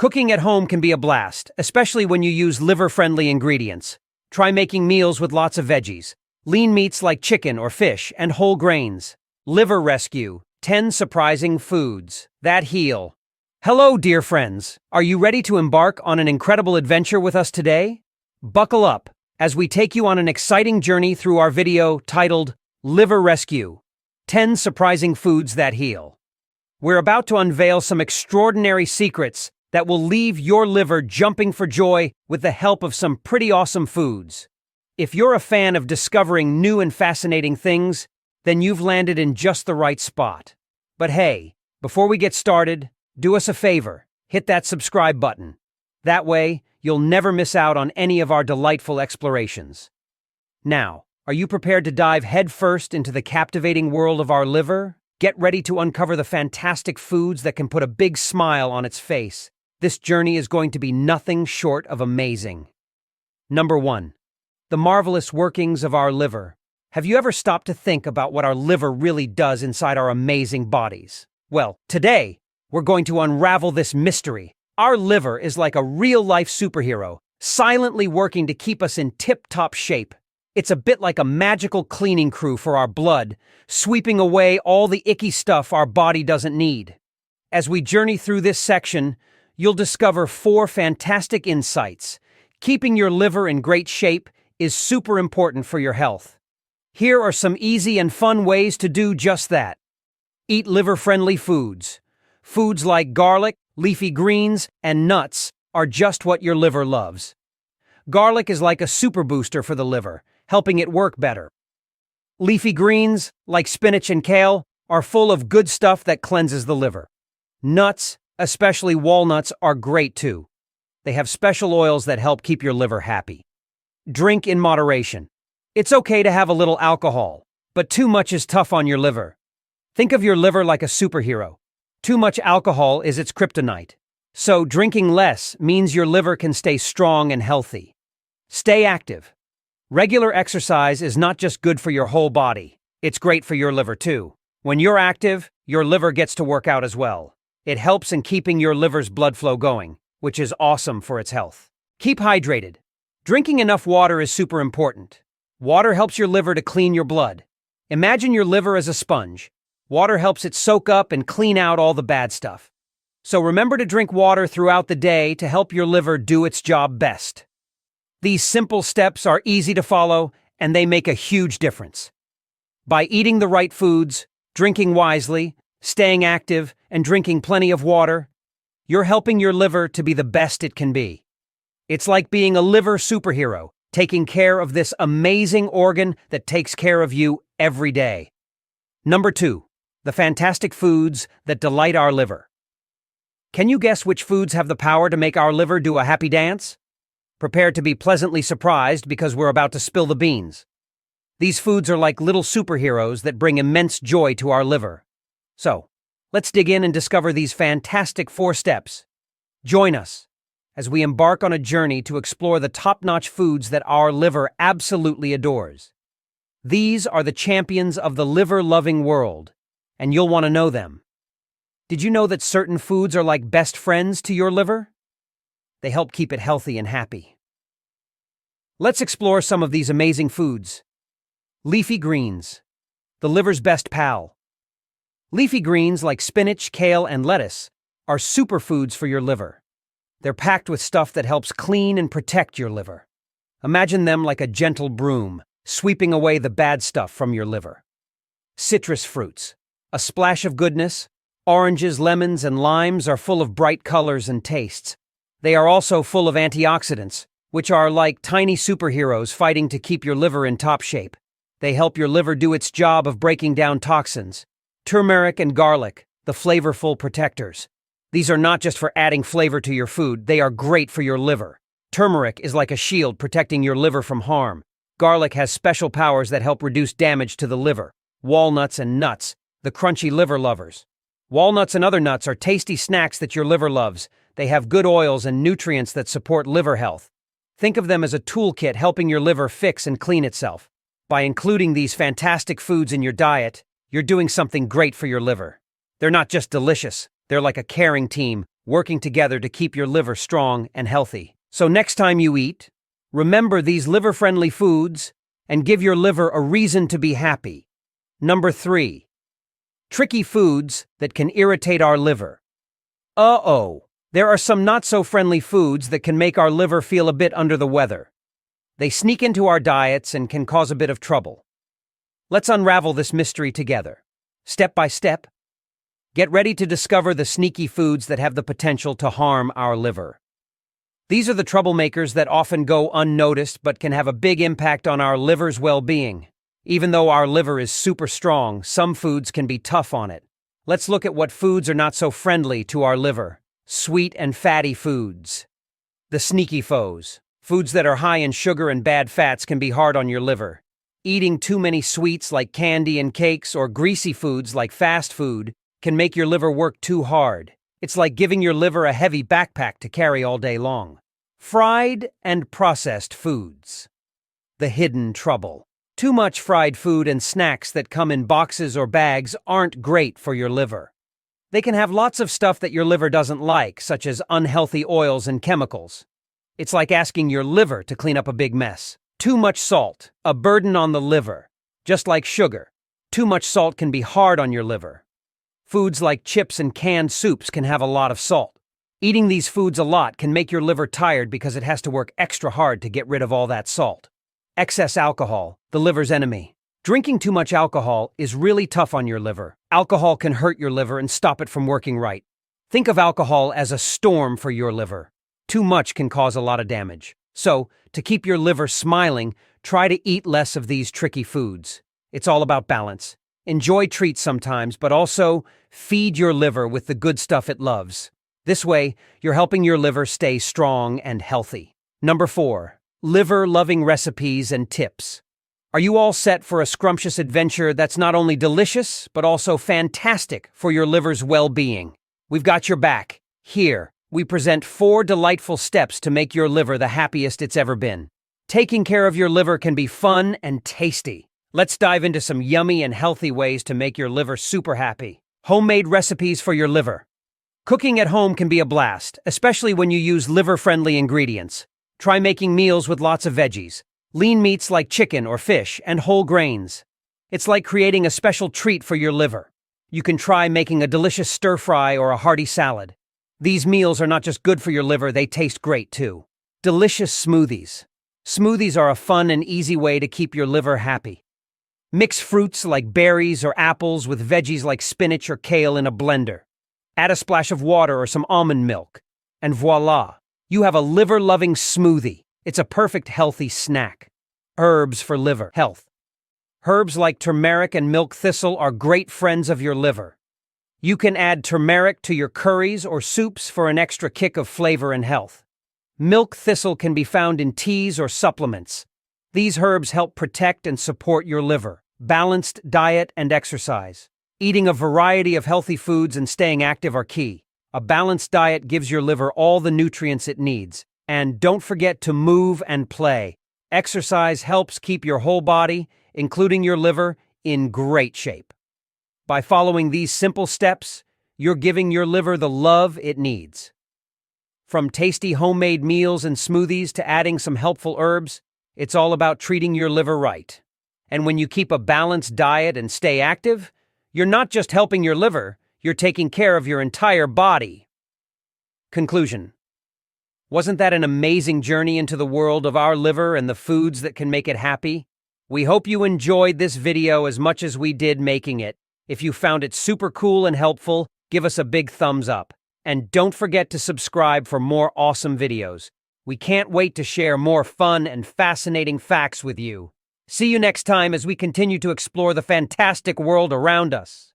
Cooking at home can be a blast, especially when you use liver-friendly ingredients. Try making meals with lots of veggies, lean meats like chicken or fish, and whole grains. Liver Rescue: 10 surprising foods that heal. Hello, dear friends. Are you ready to embark on an incredible adventure with us today? Buckle up as we take you on an exciting journey through our video titled Liver Rescue: 10 surprising foods that heal. We're about to unveil some extraordinary secrets that will leave your liver jumping for joy with the help of some pretty awesome foods. If you're a fan of discovering new and fascinating things, then you've landed in just the right spot. But hey, before we get started, do us a favor, hit that subscribe button. That way, you'll never miss out on any of our delightful explorations. Now, are you prepared to dive headfirst into the captivating world of our liver? Get ready to uncover the fantastic foods that can put a big smile on its face. This journey is going to be nothing short of amazing. Number 1. The marvelous workings of our liver. Have you ever stopped to think about what our liver really does inside our amazing bodies? Well, today, we're going to unravel this mystery. Our liver is like a real-life superhero, silently working to keep us in tip-top shape. It's a bit like a magical cleaning crew for our blood, sweeping away all the icky stuff our body doesn't need. As we journey through this section, you'll discover 4 fantastic insights. Keeping your liver in great shape is super important for your health. Here are some easy and fun ways to do just that. Eat liver-friendly foods. Foods like garlic, leafy greens, and nuts are just what your liver loves. Garlic is like a super booster for the liver, helping it work better. Leafy greens, like spinach and kale, are full of good stuff that cleanses the liver. Nuts, especially walnuts, are great too. They have special oils that help keep your liver happy. Drink in moderation. It's okay to have a little alcohol, but too much is tough on your liver. Think of your liver like a superhero. Too much alcohol is its kryptonite. So drinking less means your liver can stay strong and healthy. Stay active. Regular exercise is not just good for your whole body, it's great for your liver too. When you're active, your liver gets to work out as well. It helps in keeping your liver's blood flow going, which is awesome for its health. Keep hydrated. Drinking enough water is super important. Water helps your liver to clean your blood. Imagine your liver as a sponge. Water helps it soak up and clean out all the bad stuff. So remember to drink water throughout the day to help your liver do its job best. These simple steps are easy to follow, and they make a huge difference. By eating the right foods, drinking wisely, staying active, and drinking plenty of water, you're helping your liver to be the best it can be. It's like being a liver superhero, taking care of this amazing organ that takes care of you every day. Number 2. The fantastic foods that delight our liver. Can you guess which foods have the power to make our liver do a happy dance? Prepare to be pleasantly surprised because we're about to spill the beans. These foods are like little superheroes that bring immense joy to our liver. So, let's dig in and discover these fantastic 4 steps. Join us as we embark on a journey to explore the top-notch foods that our liver absolutely adores. These are the champions of the liver-loving world, and you'll want to know them. Did you know that certain foods are like best friends to your liver? They help keep it healthy and happy. Let's explore some of these amazing foods. Leafy greens, the liver's best pal. Leafy greens like spinach, kale, and lettuce are superfoods for your liver. They're packed with stuff that helps clean and protect your liver. Imagine them like a gentle broom, sweeping away the bad stuff from your liver. Citrus fruits, a splash of goodness. Oranges, lemons, and limes are full of bright colors and tastes. They are also full of antioxidants, which are like tiny superheroes fighting to keep your liver in top shape. They help your liver do its job of breaking down toxins. Turmeric and garlic, the flavorful protectors. These are not just for adding flavor to your food, they are great for your liver. Turmeric is like a shield protecting your liver from harm. Garlic has special powers that help reduce damage to the liver. Walnuts and nuts, the crunchy liver lovers. Walnuts and other nuts are tasty snacks that your liver loves. They have good oils and nutrients that support liver health. Think of them as a toolkit helping your liver fix and clean itself. By including these fantastic foods in your diet, you're doing something great for your liver. They're not just delicious, they're like a caring team, working together to keep your liver strong and healthy. So next time you eat, remember these liver-friendly foods and give your liver a reason to be happy. Number 3. Tricky foods that can irritate our liver. There are some not-so-friendly foods that can make our liver feel a bit under the weather. They sneak into our diets and can cause a bit of trouble. Let's unravel this mystery together. Step by step, get ready to discover the sneaky foods that have the potential to harm our liver. These are the troublemakers that often go unnoticed but can have a big impact on our liver's well-being. Even though our liver is super strong, some foods can be tough on it. Let's look at what foods are not so friendly to our liver. Sweet and fatty foods. The sneaky foes. Foods that are high in sugar and bad fats can be hard on your liver. Eating too many sweets like candy and cakes or greasy foods like fast food can make your liver work too hard. It's like giving your liver a heavy backpack to carry all day long. Fried and processed foods. The hidden trouble. Too much fried food and snacks that come in boxes or bags aren't great for your liver. They can have lots of stuff that your liver doesn't like, such as unhealthy oils and chemicals. It's like asking your liver to clean up a big mess. Too much salt, a burden on the liver. Just like sugar, too much salt can be hard on your liver. Foods like chips and canned soups can have a lot of salt. Eating these foods a lot can make your liver tired because it has to work extra hard to get rid of all that salt. Excess alcohol, the liver's enemy. Drinking too much alcohol is really tough on your liver. Alcohol can hurt your liver and stop it from working right. Think of alcohol as a storm for your liver. Too much can cause a lot of damage. So, to keep your liver smiling, try to eat less of these tricky foods. It's all about balance. Enjoy treats sometimes, but also feed your liver with the good stuff it loves. This way, you're helping your liver stay strong and healthy. Number 4. Liver-loving recipes and tips. Are you all set for a scrumptious adventure that's not only delicious, but also fantastic for your liver's well-being? We've got your back. Here, we present 4 delightful steps to make your liver the happiest it's ever been. Taking care of your liver can be fun and tasty. Let's dive into some yummy and healthy ways to make your liver super happy. Homemade recipes for your liver. Cooking at home can be a blast, especially when you use liver-friendly ingredients. Try making meals with lots of veggies, lean meats like chicken or fish, and whole grains. It's like creating a special treat for your liver. You can try making a delicious stir-fry or a hearty salad. These meals are not just good for your liver, they taste great too. Delicious smoothies. Smoothies are a fun and easy way to keep your liver happy. Mix fruits like berries or apples with veggies like spinach or kale in a blender. Add a splash of water or some almond milk, and voila! You have a liver-loving smoothie. It's a perfect healthy snack. Herbs for liver health. Herbs like turmeric and milk thistle are great friends of your liver. You can add turmeric to your curries or soups for an extra kick of flavor and health. Milk thistle can be found in teas or supplements. These herbs help protect and support your liver. Balanced diet and exercise. Eating a variety of healthy foods and staying active are key. A balanced diet gives your liver all the nutrients it needs. And don't forget to move and play. Exercise helps keep your whole body, including your liver, in great shape. By following these simple steps, you're giving your liver the love it needs. From tasty homemade meals and smoothies to adding some helpful herbs, it's all about treating your liver right. And when you keep a balanced diet and stay active, you're not just helping your liver, you're taking care of your entire body. Conclusion. Wasn't that an amazing journey into the world of our liver and the foods that can make it happy? We hope you enjoyed this video as much as we did making it. If you found it super cool and helpful, give us a big thumbs up. And don't forget to subscribe for more awesome videos. We can't wait to share more fun and fascinating facts with you. See you next time as we continue to explore the fantastic world around us.